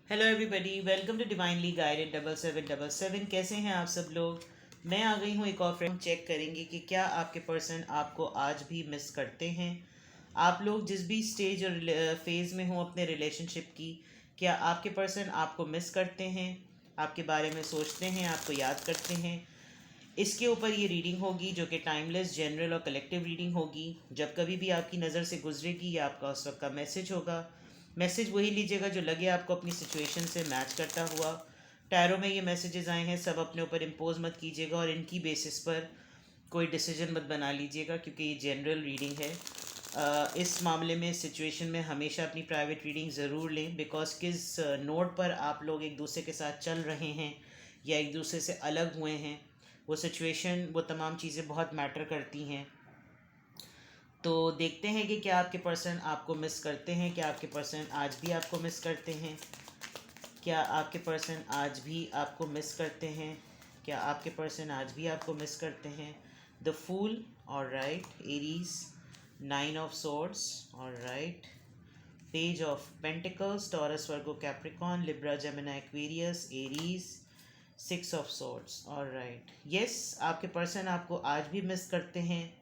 Hello everybody, welcome to divinely guided 7777। कैसे हैं आप सब लोग। मैं आ गई हूँ एक और फ्रेंड। चेक करेंगे कि क्या आपके पर्सन आपको आज भी मिस करते हैं। आप लोग जिस भी स्टेज और फेज़ में हो अपने रिलेशनशिप की, क्या आपके पर्सन आपको मिस करते हैं, आपके बारे में सोचते हैं, आपको याद करते हैं। इसके ऊपर ये रीडिंग होगी जो कि टाइमलेस, जनरल और कलेक्टिव रीडिंग होगी। जब कभी भी आपकी नज़र से गुजरेगी ये आपका उस वक्त का मैसेज होगा। मैसेज वही लीजिएगा जो लगे आपको अपनी सिचुएशन से मैच करता हुआ। टैरो में ये मैसेजेस आए हैं, सब अपने ऊपर इम्पोज मत कीजिएगा और इनकी बेसिस पर कोई डिसीजन मत बना लीजिएगा, क्योंकि ये जनरल रीडिंग है। इस मामले में, सिचुएशन में हमेशा अपनी प्राइवेट रीडिंग ज़रूर लें, बिकॉज किस नोट पर आप लोग एक दूसरे के साथ चल रहे हैं या एक दूसरे से अलग हुए हैं, वो सिचुएशन, वो तमाम चीज़ें बहुत मैटर करती हैं। तो देखते हैं कि क्या आपके पर्सन आपको मिस करते हैं, क्या आपके पर्सन आज भी आपको मिस करते हैं, क्या आपके पर्सन आज भी आपको मिस करते हैं, क्या आपके पर्सन आज भी आपको मिस करते हैं। द फूल, और right, Aries, nine of swords, और right, page of pentacles, Taurus, Virgo, Capricorn, Libra, Gemini, Aquarius, Aries, six of swords, और राइट। यस, आपके पर्सन आपको आज भी मिस करते हैं,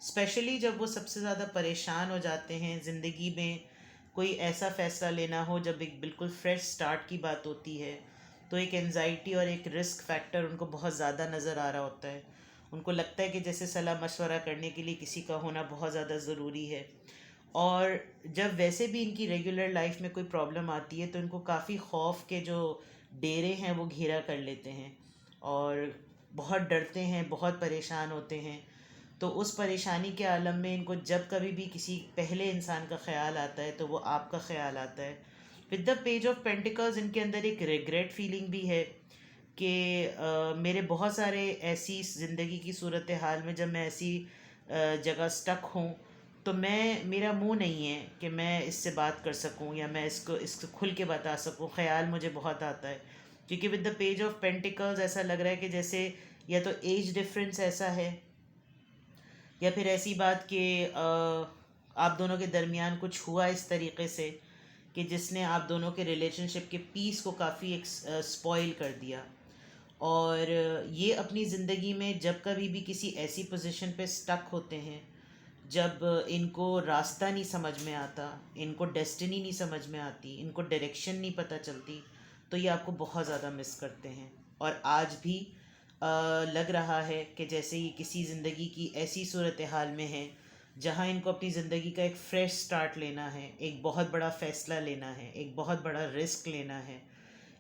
स्पेशली जब वो सबसे ज़्यादा परेशान हो जाते हैं ज़िंदगी में। कोई ऐसा फ़ैसला लेना हो जब एक बिल्कुल फ्रेश स्टार्ट की बात होती है, तो एक एनजाइटी और एक रिस्क फैक्टर उनको बहुत ज़्यादा नज़र आ रहा होता है। उनको लगता है कि जैसे सलाह मशवरा करने के लिए किसी का होना बहुत ज़्यादा ज़रूरी है। और जब वैसे भी इनकी रेगुलर लाइफ में कोई प्रॉब्लम आती है तो इनको काफ़ी खौफ के जो डेरे हैं वो घेरा कर लेते हैं और बहुत डरते हैं, बहुत परेशान होते हैं। तो उस परेशानी के आलम में इनको जब कभी भी किसी पहले इंसान का ख़्याल आता है तो वो आपका ख़्याल आता है। With the page of pentacles इनके अंदर एक रिग्रेट फीलिंग भी है कि मेरे बहुत सारे ऐसी ज़िंदगी की सूरत हाल में जब मैं ऐसी जगह स्टक हूँ, तो मैं, मेरा मुंह नहीं है कि मैं इससे बात कर सकूं या मैं इसको खुल के बता सकूं। ख़्याल मुझे बहुत आता है, क्योंकि with the page of pentacles ऐसा लग रहा है कि जैसे या तो एज डिफरेंस ऐसा है, या फिर ऐसी बात कि आप दोनों के दरमियान कुछ हुआ इस तरीके से कि जिसने आप दोनों के रिलेशनशिप के पीस को काफ़ी एक स्पॉइल कर दिया। और ये अपनी ज़िंदगी में जब कभी भी किसी ऐसी पोजीशन पे स्टक होते हैं जब इनको रास्ता नहीं समझ में आता, इनको डेस्टिनी नहीं समझ में आती, इनको डायरेक्शन नहीं पता चलती, तो ये आपको बहुत ज़्यादा मिस करते हैं। और आज भी लग रहा है कि जैसे ये किसी ज़िंदगी की ऐसी सूरत हाल में है जहाँ इनको अपनी ज़िंदगी का एक फ़्रेश स्टार्ट लेना है, एक बहुत बड़ा फ़ैसला लेना है, एक बहुत बड़ा रिस्क लेना है,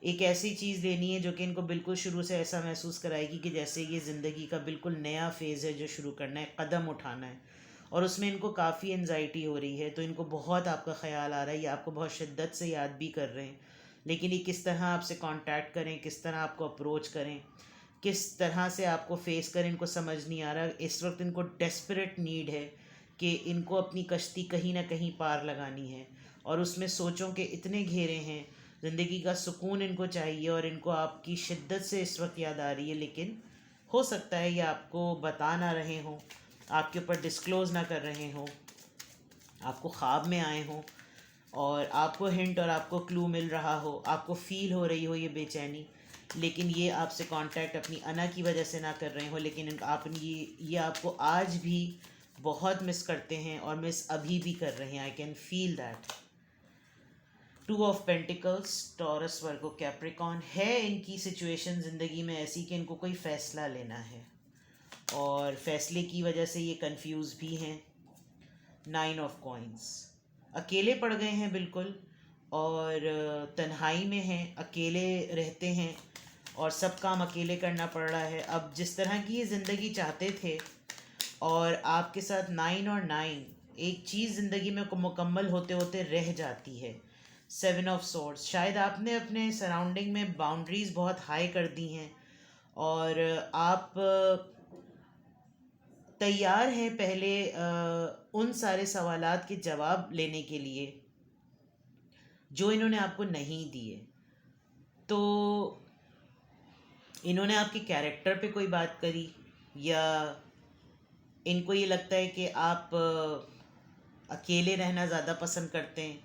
एक ऐसी चीज़ लेनी है जो कि इनको बिल्कुल शुरू से ऐसा महसूस कराएगी कि जैसे ये ज़िंदगी का बिल्कुल नया फ़ेज़ है जो शुरू करना है, कदम उठाना है। और उसमें इनको काफ़ी एनजाइटी हो रही है, तो इनको बहुत आपका ख़्याल आ रहा है, ये आपको बहुत शिद्दत से याद भी कर रहे हैं। लेकिन ये किस तरह आपसे कांटेक्ट करें, किस तरह आपको अप्रोच करें, किस तरह से आपको फेस करें, इनको समझ नहीं आ रहा। इस वक्त इनको डेस्परेट नीड है कि इनको अपनी कश्ती कहीं ना कहीं पार लगानी है, और उसमें सोचों के इतने घेरे हैं, ज़िंदगी का सुकून इनको चाहिए, और इनको आपकी शिद्दत से इस वक्त याद आ रही है। लेकिन हो सकता है ये आपको बता ना रहे हों, आपके ऊपर डिस्क्लोज़ ना कर रहे हों, आपको ख्वाब में आए हों और आपको हिंट और आपको क्लू मिल रहा हो, आपको फ़ील हो रही हो ये बेचैनी, लेकिन ये आपसे कांटेक्ट अपनी अना की वजह से ना कर रहे हो। लेकिन आप ये आपको आज भी बहुत मिस करते हैं और मिस अभी भी कर रहे हैं। I can feel that. Two of pentacles, Taurus, Virgo, Capricorn है इनकी सिचुएशन ज़िंदगी में ऐसी कि इनको कोई फ़ैसला लेना है और फैसले की वजह से ये कंफ्यूज भी हैं। नाइन ऑफ कॉइन्स, अकेले पड़ गए हैं बिल्कुल, और तन्हाई में हैं, अकेले रहते हैं और सब काम अकेले करना पड़ रहा है। अब जिस तरह की ये ज़िंदगी चाहते थे और आपके साथ नाइन और नाइन, एक चीज़ ज़िंदगी में मुकम्मल होते होते रह जाती है। सेवन ऑफ सोर्ड्स, शायद आपने अपने सराउंडिंग में बाउंड्रीज़ बहुत हाई कर दी हैं और आप तैयार हैं पहले उन सारे सवालात के जवाब लेने के लिए जो इन्होंने आपको नहीं दिए। तो इन्होंने आपके कैरेक्टर पे कोई बात करी, या इनको ये लगता है कि आप अकेले रहना ज़्यादा पसंद करते हैं,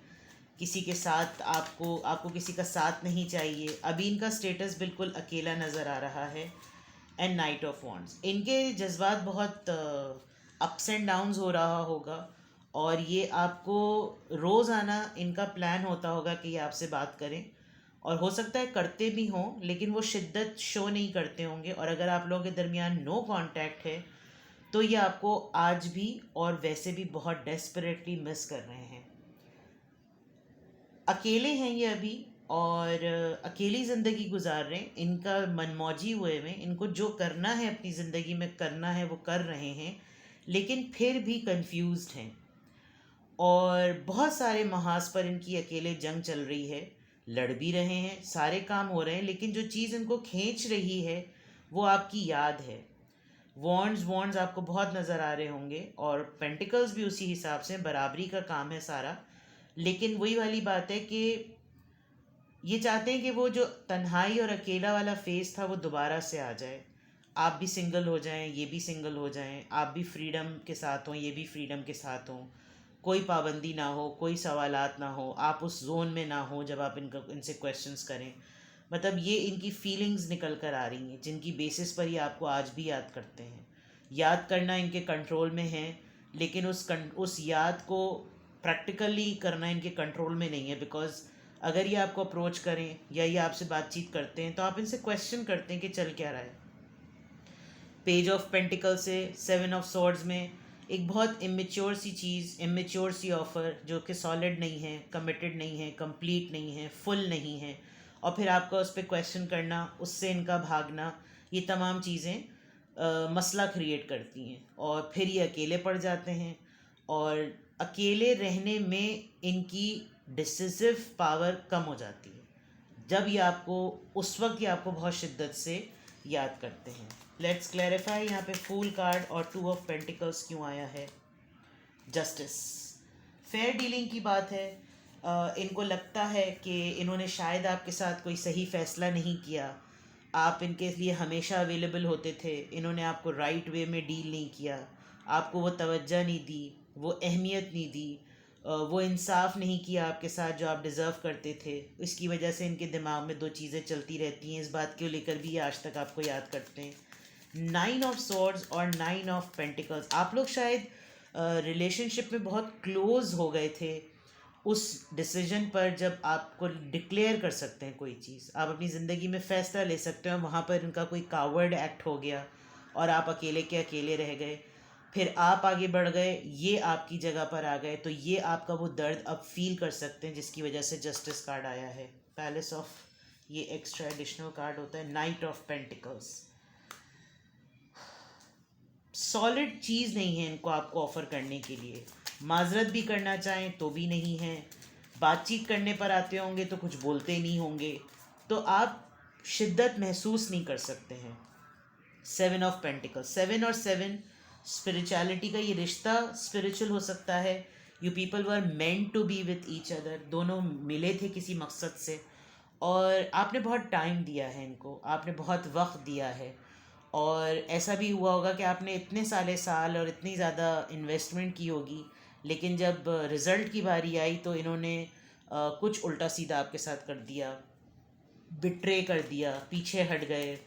किसी के साथ आपको किसी का साथ नहीं चाहिए। अभी इनका स्टेटस बिल्कुल अकेला नज़र आ रहा है। एंड नाइट ऑफ वॉन्ड्स, इनके जज्बात बहुत अप्स एंड डाउन्स हो रहा होगा, और ये आपको रोज़ाना इनका प्लान होता होगा कि ये आपसे बात करें, और हो सकता है करते भी हों, लेकिन वो शिद्दत शो नहीं करते होंगे। और अगर आप लोगों के दरमियान नो कांटेक्ट है तो ये आपको आज भी और वैसे भी बहुत डेस्परेटली मिस कर रहे हैं। अकेले हैं ये अभी, और अकेली ज़िंदगी गुजार रहे हैं। इनका मनमौजी हुए में, इनको जो करना है अपनी ज़िंदगी में करना है वो कर रहे हैं, लेकिन फिर भी कंफ्यूज्ड हैं। और बहुत सारे महाज पर इनकी अकेले जंग चल रही है। लड़ भी रहे हैं, सारे काम हो रहे हैं, लेकिन जो चीज़ इनको खींच रही है वो आपकी याद है। वॉन्ड्स वॉन्ड्स आपको बहुत नज़र आ रहे होंगे, और पेंटिकल्स भी उसी हिसाब से, बराबरी का काम है सारा। लेकिन वही वाली बात है कि ये चाहते हैं कि वो जो तन्हाई और अकेला वाला फेस था वो दोबारा से आ जाए। आप भी सिंगल हो जाएं, ये भी सिंगल हो जाएं, आप भी फ्रीडम के साथ हों, ये भी फ्रीडम के साथ हों। कोई पाबंदी ना हो, कोई सवालात ना हो, आप उस जोन में ना हो जब आप इनसे क्वेश्चंस करें। मतलब ये इनकी फीलिंग्स निकल कर आ रही हैं, जिनकी बेसिस पर ये आपको आज भी याद करते हैं। याद करना इनके कंट्रोल में है, लेकिन उस याद को प्रैक्टिकली करना इनके कंट्रोल में नहीं है। बिकॉज अगर ये आपको अप्रोच करें या ये आपसे बातचीत करते हैं तो आप इनसे क्वेश्चन करते हैं कि चल क्या रहा है। पेज ऑफ पेंटिकल से 7 ऑफ सॉर्ड्स में एक बहुत इमेच्योर सी चीज़, इमेच्योर सी ऑफ़र जो कि सॉलिड नहीं है, कमिटेड नहीं है, कंप्लीट नहीं है, फुल नहीं है, और फिर आपका उस पर क्वेश्चन करना, उससे इनका भागना, ये तमाम चीज़ें मसला क्रिएट करती हैं, और फिर ये अकेले पड़ जाते हैं। और अकेले रहने में इनकी डिसिसिव पावर कम हो जाती है जब ये आपको उस वक्त ये आपको बहुत शिद्दत से याद करते हैं। लेट्स क्लैरिफाई यहाँ पे फूल कार्ड और 2 ऑफ पेंटिकल्स क्यों आया है। जस्टिस, फेयर डीलिंग की बात है। इनको लगता है कि इन्होंने शायद आपके साथ कोई सही फ़ैसला नहीं किया। आप इनके लिए हमेशा अवेलेबल होते थे, इन्होंने आपको राइट वे में डील नहीं किया, आपको वो तवज्जो नहीं दी, वो अहमियत नहीं दी, वो इंसाफ नहीं किया आपके साथ जो आप डिज़र्व करते थे। इसकी वजह से इनके दिमाग में दो चीज़ें चलती रहती हैं, इस बात को लेकर भी ये आज तक आपको याद करते हैं। 9 ऑफ सॉर्ड्स और 9 ऑफ पेंटिकल्स, आप लोग शायद रिलेशनशिप में बहुत क्लोज हो गए थे उस डिसीजन पर जब आपको डिक्लेयर कर सकते हैं कोई चीज़, आप अपनी ज़िंदगी में फ़ैसला ले सकते हैं। वहाँ पर इनका कोई कावर्ड एक्ट हो गया और आप अकेले के अकेले रह गए, फिर आप आगे बढ़ गए, ये आपकी जगह पर आ गए, तो ये आपका वो दर्द अब फील कर सकते हैं, जिसकी वजह से जस्टिस कार्ड आया है। पैलेस ऑफ, ये एक्स्ट्रा एडिशनल कार्ड होता है। नाइट ऑफ पेंटिकल्स, सॉलिड चीज़ नहीं है इनको आपको ऑफ़र करने के लिए। माजरत भी करना चाहें तो भी नहीं है, बातचीत करने पर आते होंगे तो कुछ बोलते नहीं होंगे, तो आप शिद्दत महसूस नहीं कर सकते हैं। 7 ऑफ पेंटिकल्स, 7 और 7 स्पिरिचुअलिटी का ये रिश्ता स्पिरिचुअल हो सकता है। You people were meant to be with each other, दोनों मिले थे किसी मकसद से, और आपने बहुत टाइम दिया है इनको, आपने बहुत वक्त दिया है। और ऐसा भी हुआ होगा कि आपने इतने साल और इतनी ज़्यादा इन्वेस्टमेंट की होगी, लेकिन जब रिज़ल्ट की बारी आई तो इन्होंने कुछ उल्टा सीधा आपके साथ कर दिया, बिट्रे कर दिया, पीछे हट गए,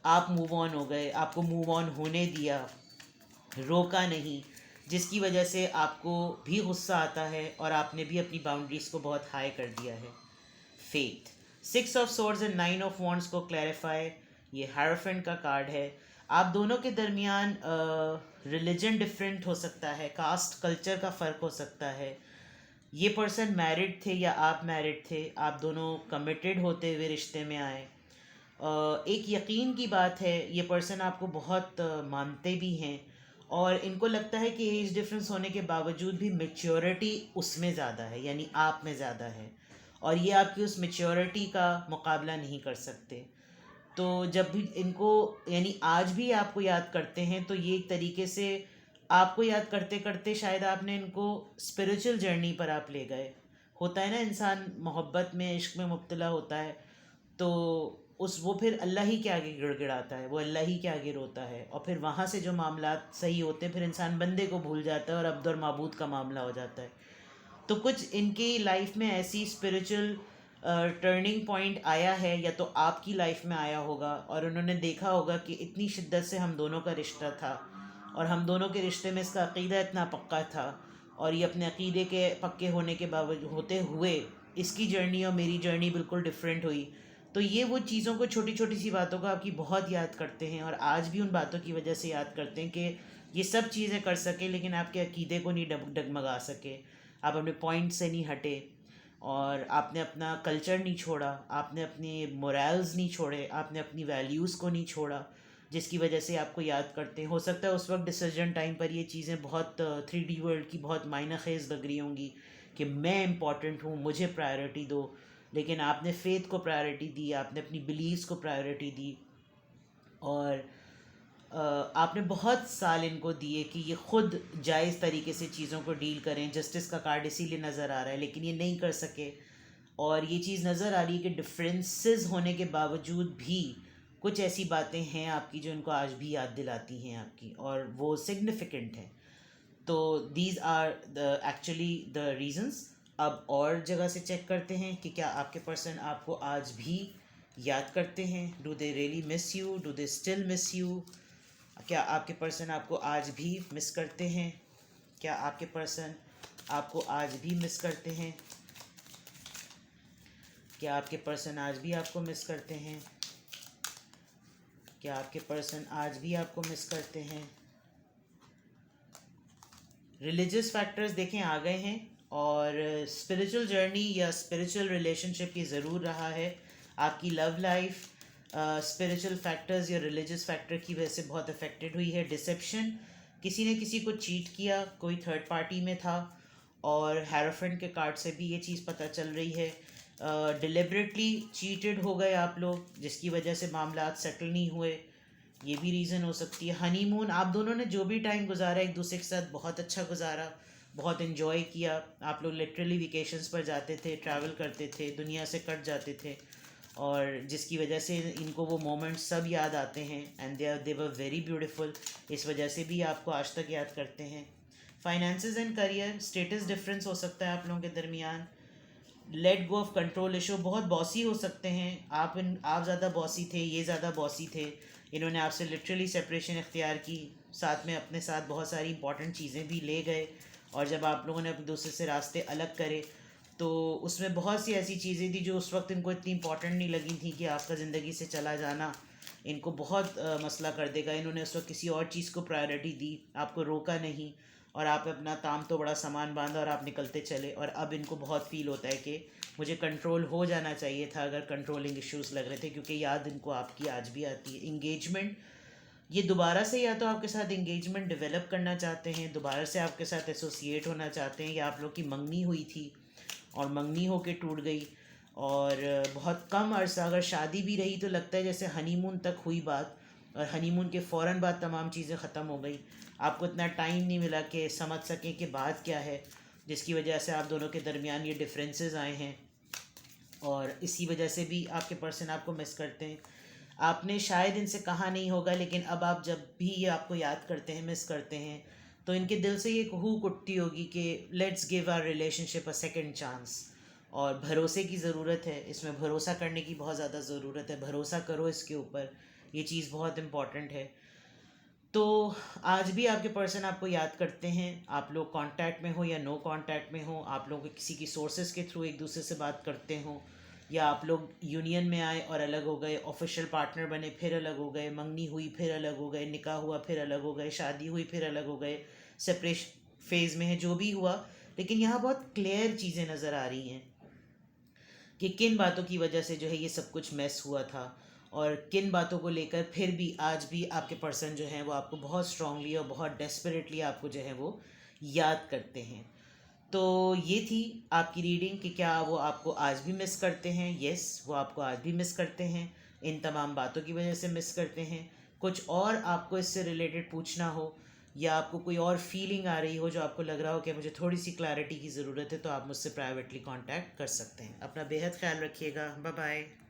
आप मूव ऑन हो गए, आपको मूव ऑन होने दिया, रोका नहीं, जिसकी वजह से आपको भी गुस्सा आता है और आपने भी अपनी बाउंड्रीज़ को बहुत हाई कर दिया है। Faith, 6 of swords and 9 of wands को क्लैरिफाई, ये हायरोफेंट का कार्ड है। आप दोनों के दरमियान रिलीजन डिफरेंट हो सकता है, कास्ट कल्चर का फ़र्क हो सकता है। ये पर्सन मैरिड थे या आप मैरिड थे, आप दोनों कमिटेड होते हुए रिश्ते में आए। एक यकीन की बात है, ये पर्सन आपको बहुत मानते भी हैं, और इनको लगता है कि एज डिफरेंस होने के बावजूद भी मेच्योरिटी उसमें ज़्यादा है, यानी आप में ज़्यादा है, और ये आपकी उस मेच्योरिटी का मुकाबला नहीं कर सकते। तो जब भी इनको, यानी आज भी आपको याद करते हैं, तो ये एक तरीके से आपको याद करते करते शायद आपने इनको स्पिरिचुअल जर्नी पर आप ले गए। होता है ना, इंसान मोहब्बत में, इश्क में मुब्तला होता है तो वो फिर अल्लाह ही के आगे गिड़गिड़ाता है, वो अल्लाह ही के आगे रोता है, और फिर वहाँ से जो मामलात सही होते हैं फिर इंसान बंदे को भूल जाता है और अब्द और माबूद का मामला हो जाता है। तो कुछ इनकी लाइफ में ऐसी स्पिरिचुअल टर्निंग पॉइंट आया है, या तो आपकी लाइफ में आया होगा और उन्होंने देखा होगा कि इतनी शिद्दत से हम दोनों का रिश्ता था और हम दोनों के रिश्ते में इसका अकीदा इतना पक्का था, और ये अपने अकीदे के पक्के होने के बावजूद होते हुए इसकी जर्नी और मेरी जर्नी बिल्कुल डिफरेंट हुई। तो ये वो चीज़ों को, छोटी छोटी सी बातों को आपकी बहुत याद करते हैं और आज भी उन बातों की वजह से याद करते हैं कि ये सब चीज़ें कर सके लेकिन आपके अकीदे को नहीं डगमगा सके, आप अपने पॉइंट से नहीं हटे और आपने अपना कल्चर नहीं छोड़ा, आपने अपने मोरल्स नहीं छोड़े, आपने अपनी वैल्यूज़ को नहीं छोड़ा, जिसकी वजह से आपको याद करते हैं। हो सकता है उस वक्त डिसीजन टाइम पर ये चीज़ें बहुत 3D वर्ल्ड की बहुत मायना खेज लग रही होंगी कि मैं इम्पॉर्टेंट हूँ, मुझे प्रायोरिटी दो, लेकिन आपने फेथ को प्रायोरिटी दी, आपने अपनी बिलीव्स को प्रायोरिटी दी और आपने बहुत साल इनको दिए कि ये खुद जायज़ तरीके से चीज़ों को डील करें। जस्टिस का कार्ड इसीलिए नज़र आ रहा है, लेकिन ये नहीं कर सके। और ये चीज़ नज़र आ रही है कि डिफरेंसेस होने के बावजूद भी कुछ ऐसी बातें हैं आपकी जो इनको आज भी याद दिलाती हैं आपकी, और वो सिग्निफिकेंट हैं। तो these are the actually the reasons. अब और जगह से चेक करते हैं कि क्या आपके पर्सन आपको आज भी याद करते हैं। Do they really miss you, do they still miss you. क्या आपके पर्सन आपको आज भी मिस करते हैं? क्या आपके पर्सन आपको आज भी मिस करते हैं? क्या आपके पर्सन आज भी आपको मिस करते हैं? क्या आपके पर्सन आज भी आपको मिस करते हैं? रिलीजियस फैक्टर्स देखें आ गए हैं, और स्पिरिचुअल जर्नी या स्पिरिचुअल रिलेशनशिप ये ज़रूर रहा है। आपकी लव लाइफ स्पिरिचुअल फैक्टर्स या रिलीजियस फैक्टर की वजह से बहुत अफेक्टेड हुई है। डिसेप्शन, किसी ने किसी को चीट किया, कोई थर्ड पार्टी में था, और हेरोफेंट के कार्ड से भी ये चीज़ पता चल रही है। डिलिबरेटली चीटेड हो गए आप लोग, जिसकी वजह से मामला सेटल नहीं हुए, ये भी रीज़न हो सकती है। हनीमून, आप दोनों ने जो भी टाइम गुजारा एक दूसरे के साथ बहुत अच्छा गुजारा, बहुत इन्जॉय किया। आप लोग लिटरली वेकेशंस पर जाते थे, ट्रैवल करते थे, दुनिया से कट जाते थे, और जिसकी वजह से इनको वो मोमेंट्स सब याद आते हैं and they were very beautiful. इस वजह से भी आपको आज तक याद करते हैं। Finances and career, status difference हो सकता है आप लोगों के दरमियान। Let go of control issue, बहुत बॉसी हो सकते हैं आप ज़्यादा बॉसी थे, ये ज़्यादा बॉसी थे, इन्होंने आपसे लिटरली सेपरेशन इख्तियार की, साथ में अपने साथ बहुत सारी इंपॉर्टेंट चीज़ें भी ले गए, और जब आप लोगों ने एक दूसरे से रास्ते अलग करे तो उसमें बहुत सी ऐसी चीज़ें थी जो उस वक्त इनको इतनी इंपॉर्टेंट नहीं लगी थी कि आपका ज़िंदगी से चला जाना इनको बहुत मसला कर देगा। इन्होंने उस वक्त किसी और चीज़ को प्रायोरिटी दी, आपको रोका नहीं, और आप अपना ताम तो बड़ा सामान बांधा और आप निकलते चले, और अब इनको बहुत फील होता है कि मुझे कंट्रोल हो जाना चाहिए था अगर कंट्रोलिंग इश्यूज़ लग रहे थे, क्योंकि याद इनको आपकी आज भी आती है। इंगेजमेंट, ये दोबारा से या तो आपके साथ इंगेजमेंट डेवलप करना चाहते हैं, दोबारा से आपके साथ एसोसिएट होना चाहते हैं, या आप लोग की मंगनी हुई थी और मंगनी होके टूट गई, और बहुत कम अरसा अगर शादी भी रही तो लगता है जैसे हनीमून तक हुई बात, और हनीमून के फ़ौरन बाद तमाम चीज़ें ख़त्म हो गई। आपको इतना टाइम नहीं मिला कि समझ सकें कि बात क्या है, जिसकी वजह से आप दोनों के दरमियान ये डिफरेंसेस आए हैं, और इसी वजह से भी आपके पर्सन आपको मिस करते हैं। आपने शायद इनसे कहा नहीं होगा, लेकिन अब आप जब भी ये आपको याद करते हैं, मिस करते हैं, तो इनके दिल से ये हूक उठती होगी कि let's give our relationship a second chance. और भरोसे की ज़रूरत है, इसमें भरोसा करने की बहुत ज़्यादा ज़रूरत है, भरोसा करो इसके ऊपर, ये चीज़ बहुत इम्पॉर्टेंट है। तो आज भी आपके पर्सन आपको याद करते हैं, आप लोग कांटेक्ट में हो या नो कांटेक्ट में हो, आप लोग किसी की सोर्सेज के थ्रू एक दूसरे से बात करते हो, या आप लोग यूनियन में आए और अलग हो गए, ऑफिशियल पार्टनर बने फिर अलग हो गए, मंगनी हुई फिर अलग हो गए, निकाह हुआ फिर अलग हो गए, शादी हुई फिर अलग हो गए, सेपरेशन फेज़ में है, जो भी हुआ, लेकिन यहाँ बहुत क्लियर चीज़ें नज़र आ रही हैं कि किन बातों की वजह से जो है ये सब कुछ मैस हुआ था, और किन बातों को लेकर फिर भी आज भी आपके पर्सन जो हैं वो आपको बहुत स्ट्रांगली और बहुत डेस्परेटली आपको जो है वो याद करते हैं। तो ये थी आपकी रीडिंग कि क्या वो आपको आज भी मिस करते हैं। यस, वो आपको आज भी मिस करते हैं, इन तमाम बातों की वजह से मिस करते हैं। कुछ और आपको इससे रिलेटेड पूछना हो, या आपको कोई और फीलिंग आ रही हो जो आपको लग रहा हो कि मुझे थोड़ी सी क्लैरिटी की ज़रूरत है, तो आप मुझसे प्राइवेटली कांटेक्ट कर सकते हैं। अपना बेहद ख्याल रखिएगा। Bye bye.